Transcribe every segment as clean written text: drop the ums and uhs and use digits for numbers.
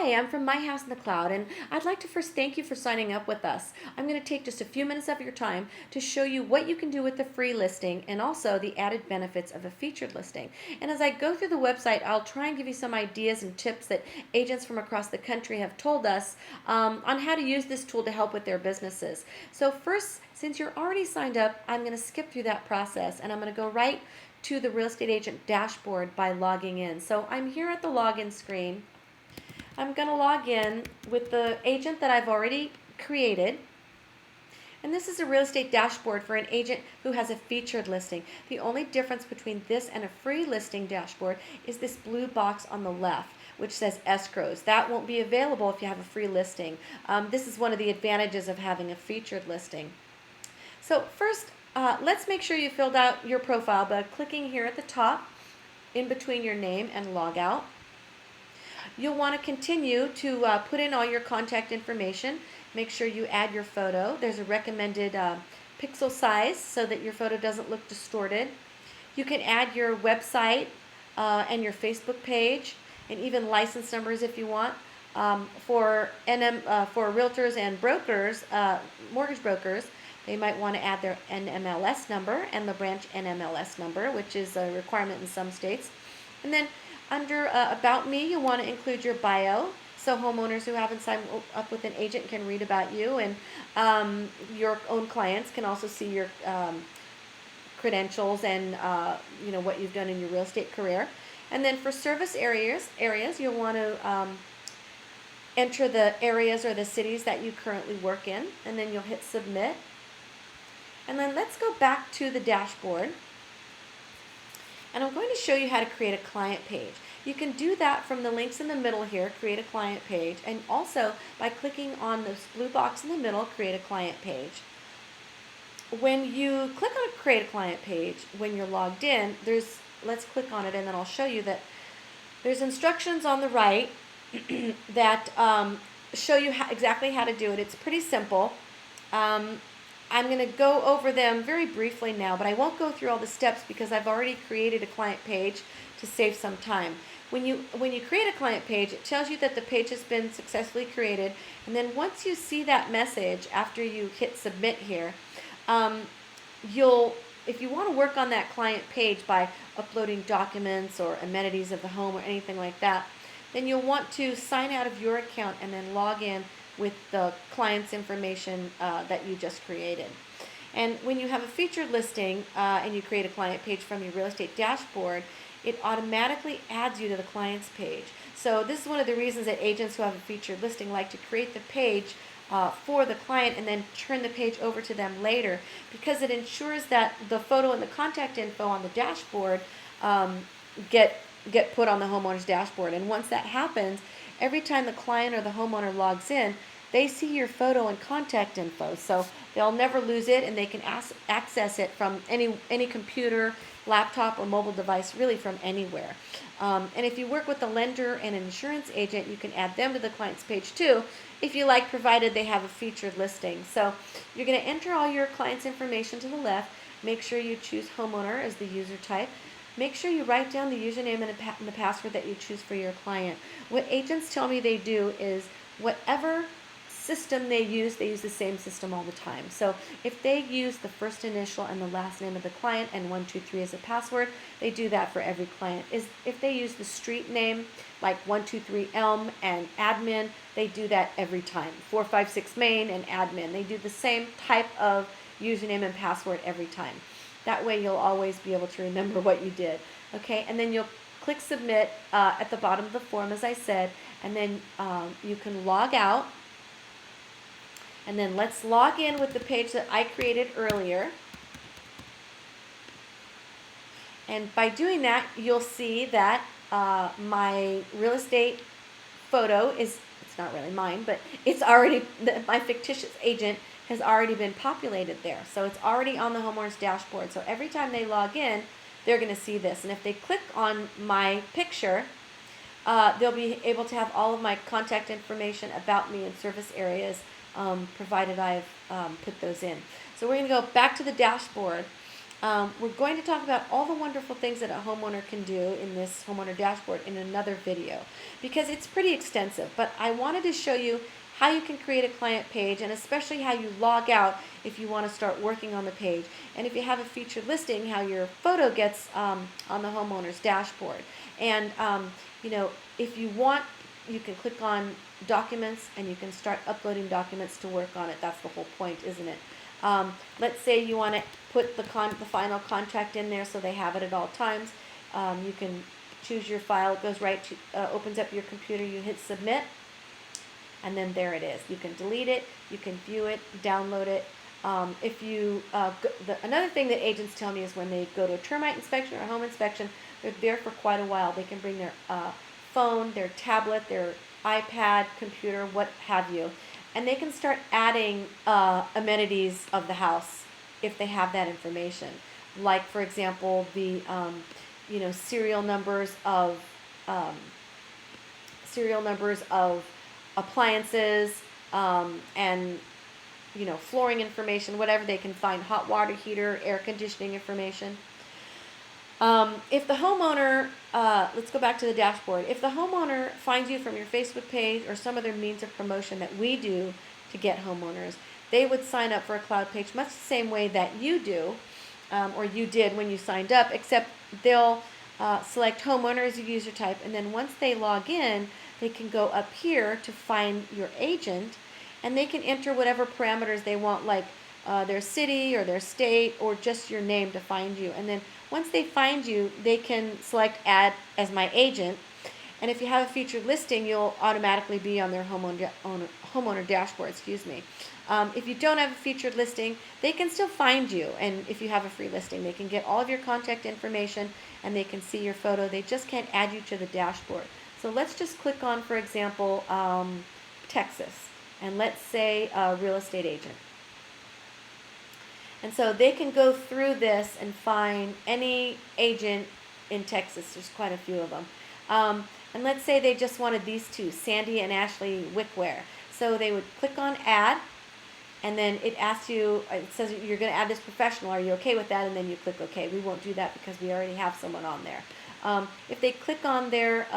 Hi, I'm from My House in the Cloud, and I'd like to first thank you for signing up with us. I'm going to take just a few minutes of your time to show you what you can do with the free listing and also the added benefits of a featured listing. And as I go through the website, I'll try and give you some ideas and tips that agents from across the country have told us on how to use this tool to help with their businesses. So first, since you're already signed up, I'm going to skip through that process, and I'm going to go right to the real estate agent dashboard by logging in. So I'm here at the login screen. I'm going to log in with the agent that I've already created. And this is a real estate dashboard for an agent who has a featured listing. The only difference between this and a free listing dashboard is this blue box on the left, which says escrows. That won't be available if you have a free listing. This is one of the advantages of having a featured listing. So first, let's make sure you filled out your profile by clicking here at the top in between your name and log out. You'll want to continue to put in all your contact information. Make sure you add your photo. There's a recommended pixel size so that your photo doesn't look distorted. You can add your website and your Facebook page and even license numbers if you want. For realtors and brokers, mortgage brokers, they might want to add their NMLS number and the branch NMLS number, which is a requirement in some states. And then under About Me, you want to include your bio, so homeowners who haven't signed up with an agent can read about you, and your own clients can also see your credentials and what you've done in your real estate career. And then for service areas, you'll want to enter the areas or the cities that you currently work in, and then you'll hit submit. And then let's go back to the dashboard. And I'm going to show you how to create a client page. You can do that from the links in the middle here, create a client page, and also by clicking on this blue box in the middle, create a client page. When you click on create a client page, when you're logged in, let's click on it and then I'll show you that there's instructions on the right that show you exactly how to do it. It's pretty simple. I'm going to go over them very briefly now, but I won't go through all the steps because I've already created a client page to save some time. When you create a client page, it tells you that the page has been successfully created, and then once you see that message after you hit submit here, if you want to work on that client page by uploading documents or amenities of the home or anything like that, then you'll want to sign out of your account and then log in with the client's information that you just created. And when you have a featured listing and you create a client page from your real estate dashboard, it automatically adds you to the client's page. So this is one of the reasons that agents who have a featured listing like to create the page for the client and then turn the page over to them later, because it ensures that the photo and the contact info on the dashboard get put on the homeowner's dashboard. And once that happens, every time the client or the homeowner logs in, they see your photo and contact info. So they'll never lose it, and they can access it from any computer, laptop, or mobile device, really from anywhere. And if you work with a lender and an insurance agent, you can add them to the client's page too, if you like, provided they have a featured listing. So you're going to enter all your client's information to the left. Make sure you choose homeowner as the user type. Make sure you write down the username and the password that you choose for your client. What agents tell me they do is whatever system they use the same system all the time. So if they use the first initial and the last name of the client and 123 as a password, they do that for every client. If they use the street name like 123 Elm and admin, they do that every time. 456 Main and admin, they do the same type of username and password every time. That way you'll always be able to remember what you did. Okay, and then you'll click submit at the bottom of the form, as I said, and then you can log out. And then let's log in with the page that I created earlier. And by doing that, you'll see that my real estate photo it's not really mine, but it's already, my fictitious agent has already been populated there. So it's already on the homeowner's dashboard. So every time they log in, they're going to see this. And if they click on my picture, they'll be able to have all of my contact information about me and service areas, provided I've put those in. So we're going to go back to the dashboard. We're going to talk about all the wonderful things that a homeowner can do in this homeowner dashboard in another video because it's pretty extensive. But I wanted to show you how you can create a client page and especially how you log out if you want to start working on the page. And if you have a featured listing, how your photo gets on the homeowner's dashboard. And, if you want, you can click on documents and you can start uploading documents to work on it. That's the whole point, isn't it? Let's say you want to put the final contract in there so they have it at all times. You can choose your file. It goes right to, opens up your computer. You hit submit, and then there it is. You can delete it. You can view it, download it. If you another thing that agents tell me is when they go to a termite inspection or a home inspection, they're there for quite a while. They can bring their phone, their tablet, their iPad, computer, what have you. And they can start adding amenities of the house if they have that information. Like, for example, the serial numbers of appliances and flooring information, whatever they can find, hot water heater, air conditioning information. If the homeowner, let's go back to the dashboard. If the homeowner finds you from your Facebook page or some other means of promotion that we do to get homeowners, they would sign up for a cloud page much the same way that you do, or you did when you signed up, except they'll select homeowner as a user type, and then once they log in, they can go up here to find your agent, and they can enter whatever parameters they want, like their city or their state or just your name to find you. And then once they find you, they can select add as my agent. And if you have a featured listing, you'll automatically be on their homeowner dashboard. If you don't have a featured listing, they can still find you. And if you have a free listing, they can get all of your contact information and they can see your photo. They just can't add you to the dashboard. So let's just click on, for example, Texas. And let's say a real estate agent. And so they can go through this and find any agent in Texas. There's quite a few of them. And let's say they just wanted these two, Sandy and Ashley Wickware. So they would click on add, and then it asks you, it says you're going to add this professional. Are you okay with that? And then you click OK. We won't do that because we already have someone on there. If they click on their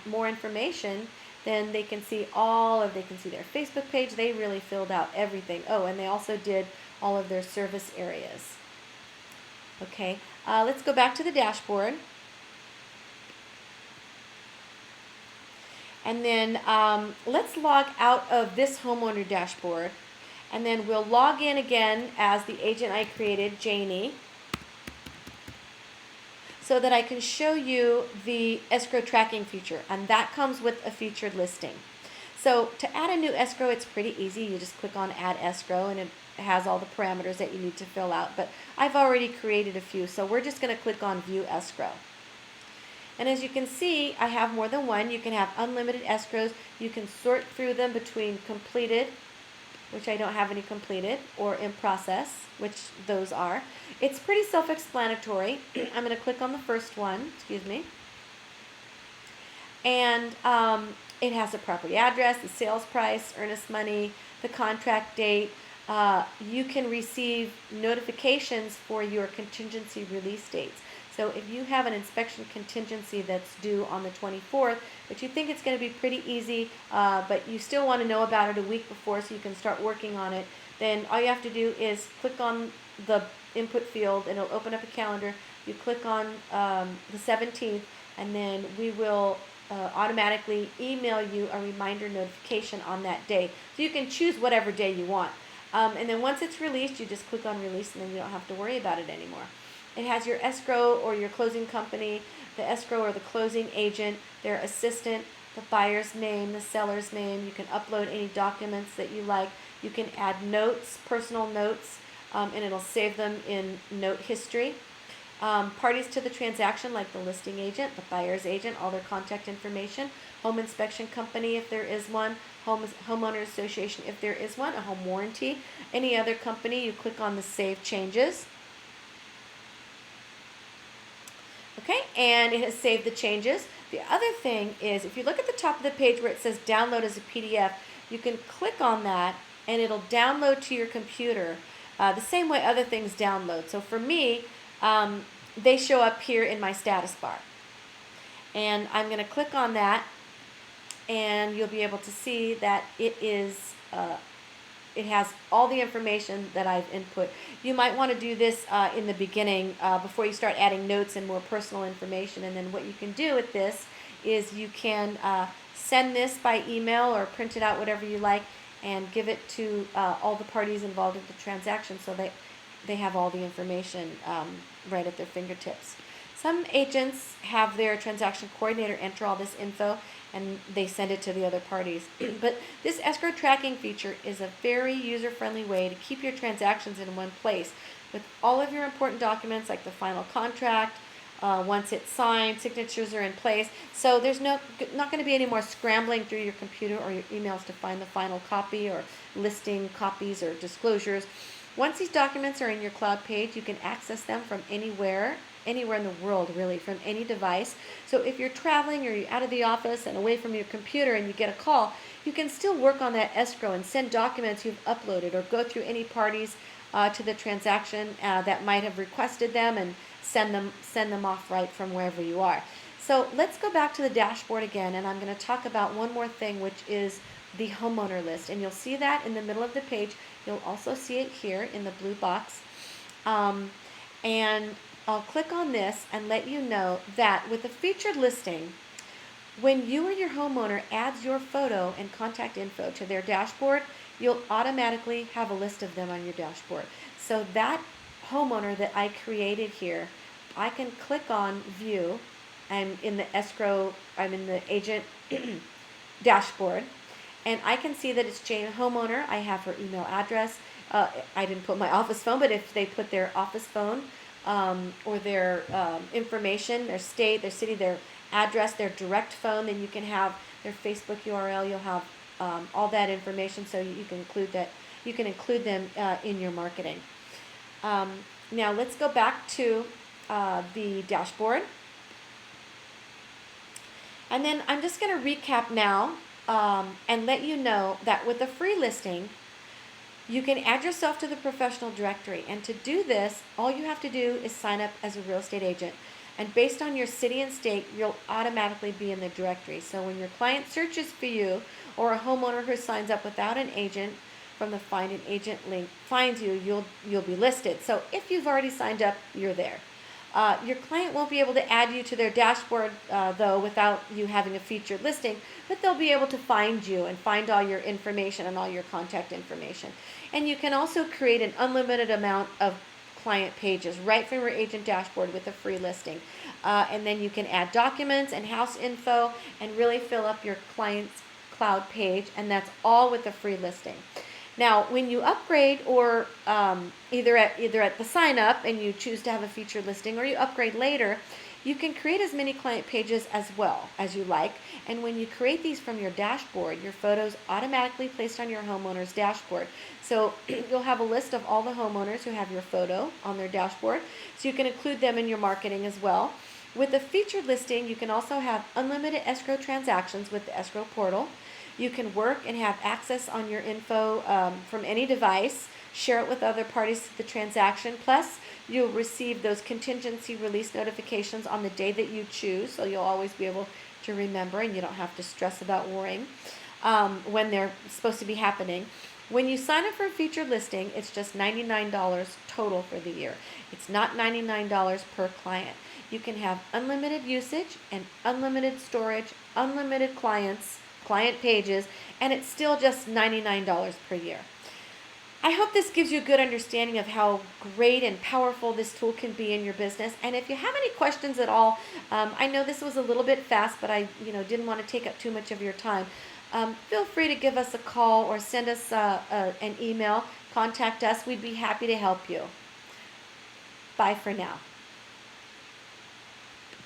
more information, then they can see they can see their Facebook page. They really filled out everything. Oh, and they also did all of their service areas. Okay, let's go back to the dashboard. And then let's log out of this homeowner dashboard. And then we'll log in again as the agent I created, Janie, so that I can show you the escrow tracking feature. And that comes with a featured listing. So to add a new escrow, it's pretty easy. You just click on add escrow and it has all the parameters that you need to fill out. But I've already created a few, so we're just going to click on view escrow. And as you can see, I have more than one. You can have unlimited escrows. You can sort through them between completed, which I don't have any completed, or in process, which those are. It's pretty self-explanatory. I'm going to click on the first one, and it has the property address, the sales price, earnest money, the contract date. You can receive notifications for your contingency release dates. So if you have an inspection contingency that's due on the 24th, but you think it's going to be pretty easy, but you still want to know about it a week before so you can start working on it, then all you have to do is click on the input field and it'll open up a calendar. You click on the 17th, and then we will automatically email you a reminder notification on that day. So you can choose whatever day you want. And then once it's released, you just click on release, and then you don't have to worry about it anymore. It has your escrow or your closing company, the escrow or the closing agent, their assistant, the buyer's name, the seller's name. You can upload any documents that you like. You can add notes, personal notes, and it'll save them in note history. Parties to the transaction, like the listing agent, the buyer's agent, all their contact information, home inspection company if there is one, homeowner association if there is one, a home warranty, any other company. You click on the save changes. Okay, and it has saved the changes. The other thing is, if you look at the top of the page where it says download as a PDF, you can click on that and it'll download to your computer the same way other things download. So for me, they show up here in my status bar. And I'm going to click on that, and you'll be able to see that it has all the information that I've input. You might want to do this in the beginning before you start adding notes and more personal information. And then what you can do with this is you can send this by email or print it out, whatever you like, and give it to all the parties involved in the transaction so they have all the information right at their fingertips. Some agents have their transaction coordinator enter all this info and they send it to the other parties. But this escrow tracking feature is a very user-friendly way to keep your transactions in one place with all of your important documents like the final contract. Once it's signed, signatures are in place. So there's not going to be any more scrambling through your computer or your emails to find the final copy or listing copies or disclosures. Once these documents are in your cloud page, you can access them from anywhere in the world, really, from any device. So if you're traveling or you're out of the office and away from your computer and you get a call, you can still work on that escrow and send documents you've uploaded or go through any parties to the transaction that might have requested them and send them off right from wherever you are. So let's go back to the dashboard again, and I'm going to talk about one more thing, which is the homeowner list. And you'll see that in the middle of the page. You'll also see it here in the blue box. And I'll click on this and let you know that with a featured listing, when you or your homeowner adds your photo and contact info to their dashboard, you'll automatically have a list of them on your dashboard. So that homeowner that I created here, I can click on view. I'm in the agent dashboard, and I can see that it's Jane homeowner. I have her email address. I didn't put my office phone, but if they put their office phone or their information, their state, their city, their address, their direct phone, then you can have their Facebook URL. You'll have all that information, so you can include that. You can include them in your marketing. Now let's go back to the dashboard, and then I'm just going to recap now and let you know that with a free listing, you can add yourself to the professional directory. And to do this, all you have to do is sign up as a real estate agent. And based on your city and state, you'll automatically be in the directory. So when your client searches for you, or a homeowner who signs up without an agent from the Find an Agent link finds you, you'll be listed. So if you've already signed up, you're there. Your client won't be able to add you to their dashboard, though, without you having a featured listing, but they'll be able to find you and find all your information and all your contact information. And you can also create an unlimited amount of client pages right from your agent dashboard with a free listing. And then you can add documents and house info and really fill up your client's cloud page, and that's all with a free listing. Now, when you upgrade, or either at the sign up and you choose to have a featured listing, or you upgrade later, you can create as many client pages as well as you like. And when you create these from your dashboard, your photos automatically placed on your homeowner's dashboard. So you'll have a list of all the homeowners who have your photo on their dashboard, so you can include them in your marketing as well. With a featured listing, you can also have unlimited escrow transactions with the escrow portal. You can work and have access on your info from any device, share it with other parties to the transaction. Plus, you'll receive those contingency release notifications on the day that you choose, so you'll always be able to remember, and you don't have to stress about worrying when they're supposed to be happening. When you sign up for a featured listing, it's just $99 total for the year. It's not $99 per client. You can have unlimited usage and unlimited storage, unlimited client pages, and it's still just $99 per year. I hope this gives you a good understanding of how great and powerful this tool can be in your business. And if you have any questions at all, I know this was a little bit fast, but I didn't want to take up too much of your time. Feel free to give us a call or send us an email. Contact us. We'd be happy to help you. Bye for now.